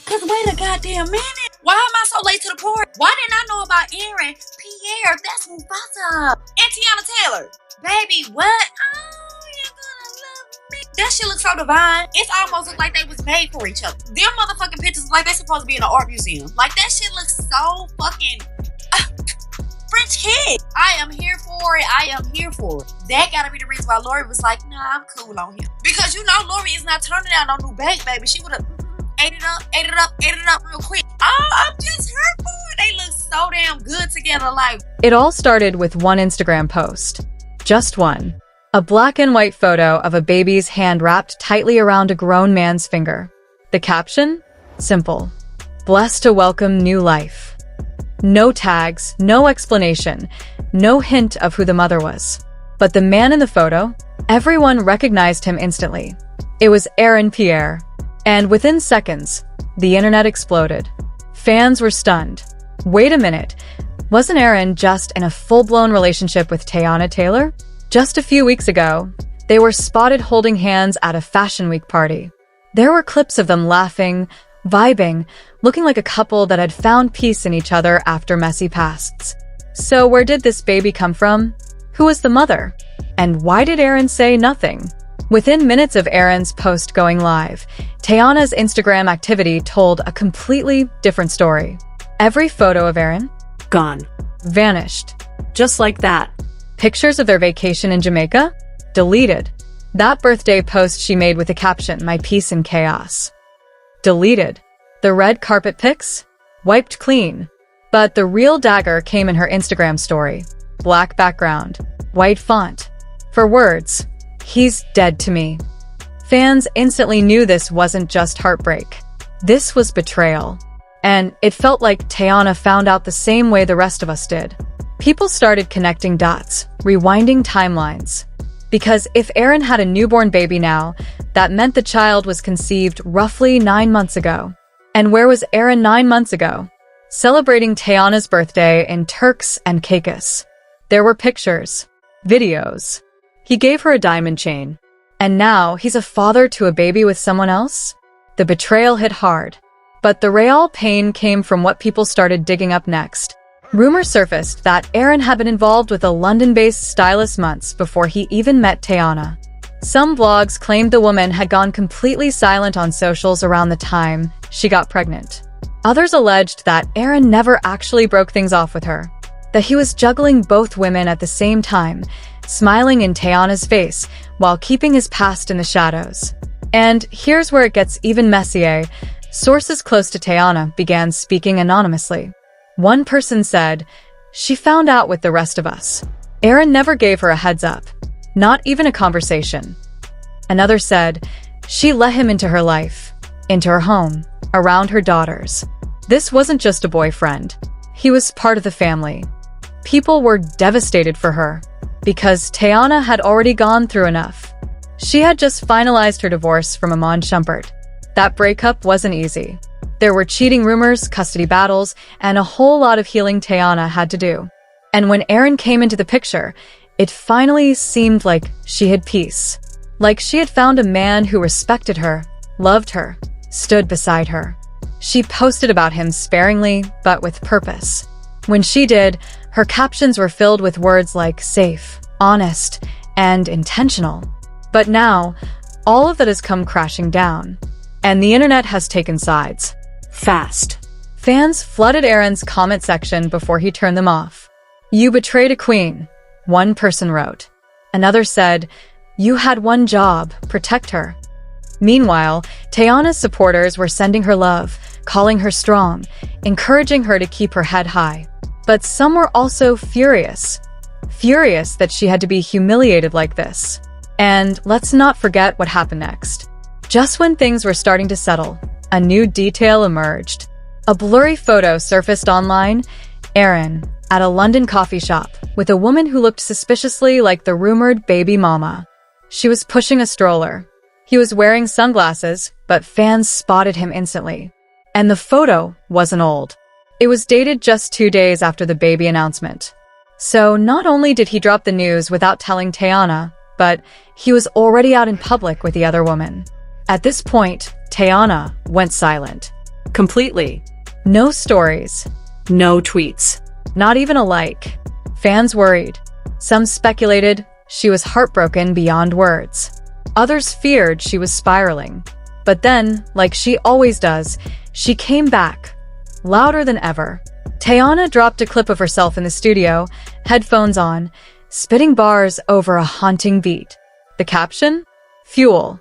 Cause wait a goddamn minute. Why am I so late to the party? Why didn't I know about Aaron Pierre? That's Mufasa. And Teyana Taylor. Baby, what? Oh, you're gonna love me. That shit looks so divine. It's almost look like they was made for each other. Them motherfucking pictures like they supposed to be in an art museum. Like that shit looks so fucking French kid. I am here for it. I am here for it. That gotta be the reason why Lori was like, nah, I'm cool on him. Because you know Lori is not turning down no new bank, baby. She would've ate it up real quick. Oh, I'm just hurt for it. They look so damn good together. Like, it all started with one Instagram post. Just one. A black and white photo of a baby's hand wrapped tightly around a grown man's finger. The caption? Simple. Blessed to welcome new life. No tags, no explanation, no hint of who the mother was. But the man in the photo, everyone recognized him instantly. It was Aaron Pierre. And within seconds, the internet exploded. Fans were stunned. Wait a minute. Wasn't Aaron just in a full-blown relationship with Teyana Taylor? Just a few weeks ago, they were spotted holding hands at a Fashion Week party. There were clips of them laughing, vibing, looking like a couple that had found peace in each other after messy pasts. So where did this baby come from? Who was the mother? And why did Aaron say nothing? Within minutes of Aaron's post going live, Teyana's Instagram activity told a completely different story. Every photo of Aaron? Gone. Vanished. Just like that. Pictures of their vacation in Jamaica? Deleted. That birthday post she made with the caption, "My peace in chaos." Deleted. The red carpet pics? Wiped clean. But the real dagger came in her Instagram story. Black background. White font. For words, "He's dead to me." Fans instantly knew this wasn't just heartbreak. This was betrayal. And it felt like Teyana found out the same way the rest of us did. People started connecting dots, rewinding timelines. Because if Aaron had a newborn baby now, that meant the child was conceived roughly 9 months ago. And where was Aaron 9 months ago? Celebrating Teyana's birthday in Turks and Caicos. There were pictures, videos. He gave her a diamond chain. And now he's a father to a baby with someone else? The betrayal hit hard. But the real pain came from what people started digging up next. Rumors surfaced that Aaron had been involved with a London-based stylist months before he even met Teyana. Some blogs claimed the woman had gone completely silent on socials around the time she got pregnant. Others alleged that Aaron never actually broke things off with her, that he was juggling both women at the same time, smiling in Teyana's face while keeping his past in the shadows. And here's where it gets even messier. Sources close to Teyana began speaking anonymously. One person said, "She found out with the rest of us. Aaron never gave her a heads up, not even a conversation." Another said, "She let him into her life, into her home, around her daughters. This wasn't just a boyfriend. He was part of the family." People were devastated for her, because Teyana had already gone through enough. She had just finalized her divorce from Amon Shumpert. That breakup wasn't easy. There were cheating rumors, custody battles, and a whole lot of healing Teyana had to do. And when Aaron came into the picture, it finally seemed like she had peace. Like she had found a man who respected her, loved her, stood beside her. She posted about him sparingly, but with purpose. When she did, her captions were filled with words like safe, honest, and intentional. But now, all of that has come crashing down. And the internet has taken sides. Fast. Fans flooded Aaron's comment section before he turned them off. "You betrayed a queen," one person wrote. Another said, "You had one job, protect her." Meanwhile, Teyana's supporters were sending her love, calling her strong, encouraging her to keep her head high. But some were also furious. Furious that she had to be humiliated like this. And let's not forget what happened next. Just when things were starting to settle, a new detail emerged. A blurry photo surfaced online. Aaron, at a London coffee shop, with a woman who looked suspiciously like the rumored baby mama. She was pushing a stroller. He was wearing sunglasses, but fans spotted him instantly. And the photo wasn't old. It was dated just 2 days after the baby announcement. So not only did he drop the news without telling Teyana, but he was already out in public with the other woman. At this point, Teyana went silent. Completely. No stories. No tweets. Not even a like. Fans worried. Some speculated she was heartbroken beyond words. Others feared she was spiraling. But then, like she always does, she came back, louder than ever. Teyana dropped a clip of herself in the studio, headphones on, spitting bars over a haunting beat. The caption? Fuel.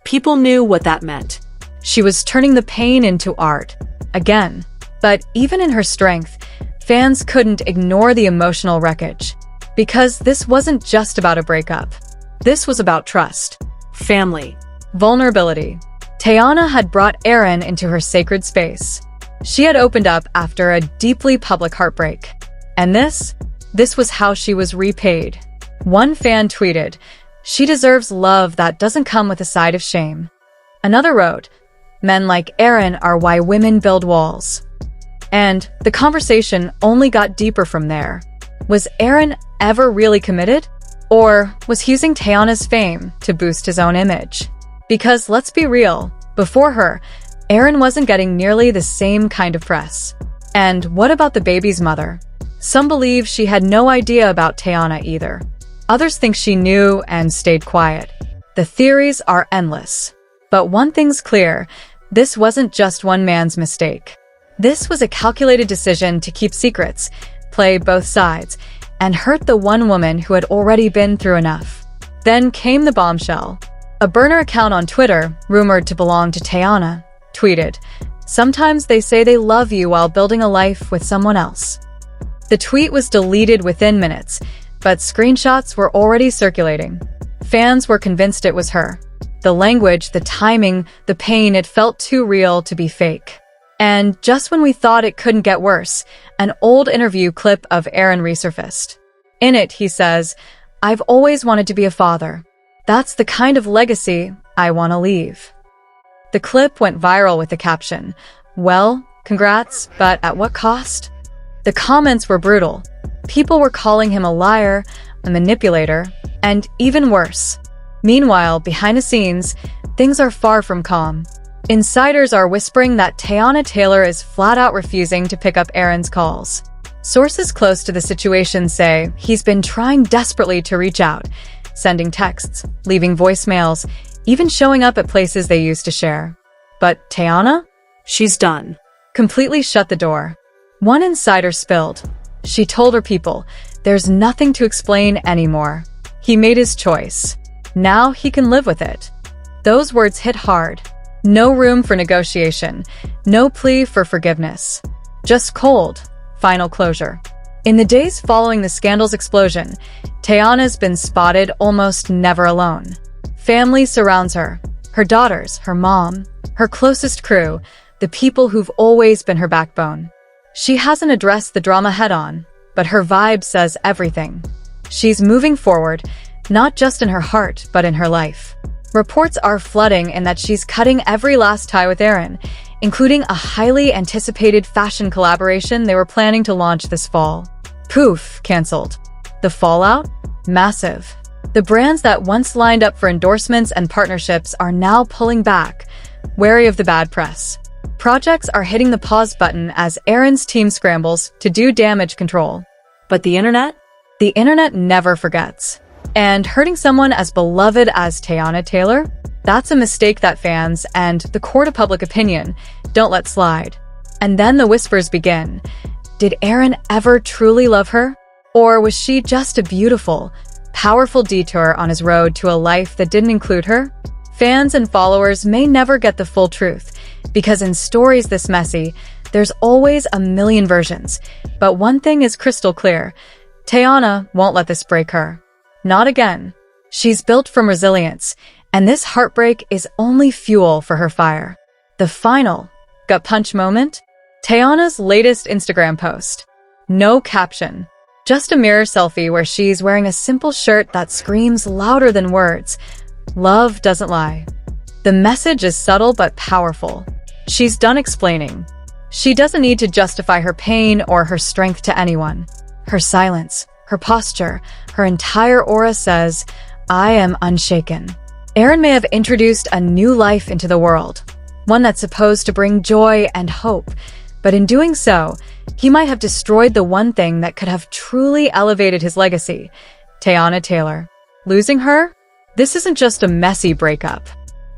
People knew what that meant. She was turning the pain into art. Again. But even in her strength, fans couldn't ignore the emotional wreckage. Because this wasn't just about a breakup. This was about trust. Family. Vulnerability. Teyana had brought Aaron into her sacred space. She had opened up after a deeply public heartbreak. And this was how she was repaid. One fan tweeted, "She deserves love that doesn't come with a side of shame." Another wrote, "Men like Aaron are why women build walls." And the conversation only got deeper from there. Was Aaron ever really committed? Or was he using Teyana's fame to boost his own image? Because let's be real, before her, Aaron wasn't getting nearly the same kind of press. And what about the baby's mother? Some believe she had no idea about Teyana either. Others think she knew and stayed quiet. The theories are endless. But one thing's clear, this wasn't just one man's mistake. This was a calculated decision to keep secrets, play both sides, and hurt the one woman who had already been through enough. Then came the bombshell. A burner account on Twitter, rumored to belong to Teyana, tweeted, "Sometimes they say they love you while building a life with someone else." The tweet was deleted within minutes, but screenshots were already circulating. Fans were convinced it was her. The language, the timing, the pain, it felt too real to be fake. And just when we thought it couldn't get worse, an old interview clip of Aaron resurfaced. In it, he says, "I've always wanted to be a father. That's the kind of legacy I want to leave." The clip went viral with the caption, "Well, congrats, but at what cost?" The comments were brutal. People were calling him a liar, a manipulator, and even worse. Meanwhile, behind the scenes, things are far from calm. Insiders are whispering that Teyana Taylor is flat out refusing to pick up Aaron's calls. Sources close to the situation say he's been trying desperately to reach out, sending texts, leaving voicemails, even showing up at places they used to share. But Teyana? She's done. Completely shut the door. One insider spilled. She told her people, "There's nothing to explain anymore. He made his choice. Now he can live with it." Those words hit hard. No room for negotiation. No plea for forgiveness. Just cold, final closure. In the days following the scandal's explosion, Teyana's been spotted almost never alone. Family surrounds her. Her daughters, her mom, her closest crew, the people who've always been her backbone. She hasn't addressed the drama head-on, but her vibe says everything. She's moving forward, not just in her heart, but in her life. Reports are flooding in that she's cutting every last tie with Aaron, including a highly anticipated fashion collaboration they were planning to launch this fall. Poof, canceled. The fallout? Massive. The brands that once lined up for endorsements and partnerships are now pulling back, wary of the bad press. Projects are hitting the pause button as Aaron's team scrambles to do damage control. But the internet? The internet never forgets. And hurting someone as beloved as Teyana Taylor? That's a mistake that fans and the court of public opinion don't let slide. And then the whispers begin. Did Aaron ever truly love her? Or was she just a beautiful, powerful detour on his road to a life that didn't include her? Fans and followers may never get the full truth, because in stories this messy, there's always a million versions. But one thing is crystal clear. Teyana won't let this break her. Not again. She's built from resilience, and this heartbreak is only fuel for her fire. The final gut punch moment? Teyana's latest Instagram post. No caption. Just a mirror selfie where she's wearing a simple shirt that screams louder than words. Love doesn't lie. The message is subtle but powerful. She's done explaining. She doesn't need to justify her pain or her strength to anyone. Her silence, her posture, her entire aura says, "I am unshaken." Aaron may have introduced a new life into the world, one that's supposed to bring joy and hope. But in doing so, he might have destroyed the one thing that could have truly elevated his legacy, Teyana Taylor. Losing her? This isn't just a messy breakup.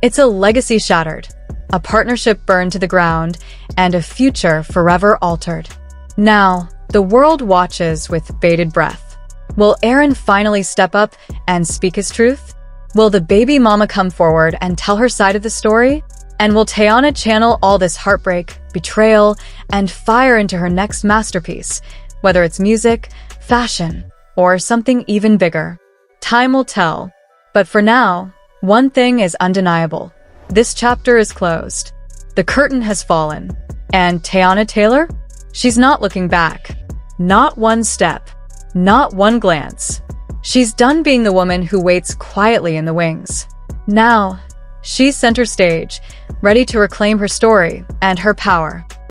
It's a legacy shattered, a partnership burned to the ground, and a future forever altered. Now, the world watches with bated breath. Will Aaron finally step up and speak his truth? Will the baby mama come forward and tell her side of the story? And will Teyana channel all this heartbreak, betrayal, and fire into her next masterpiece, whether it's music, fashion, or something even bigger? Time will tell. But for now, one thing is undeniable. This chapter is closed. The curtain has fallen. And Teyana Taylor? She's not looking back. Not one step. Not one glance. She's done being the woman who waits quietly in the wings. Now, she's center stage, ready to reclaim her story and her power.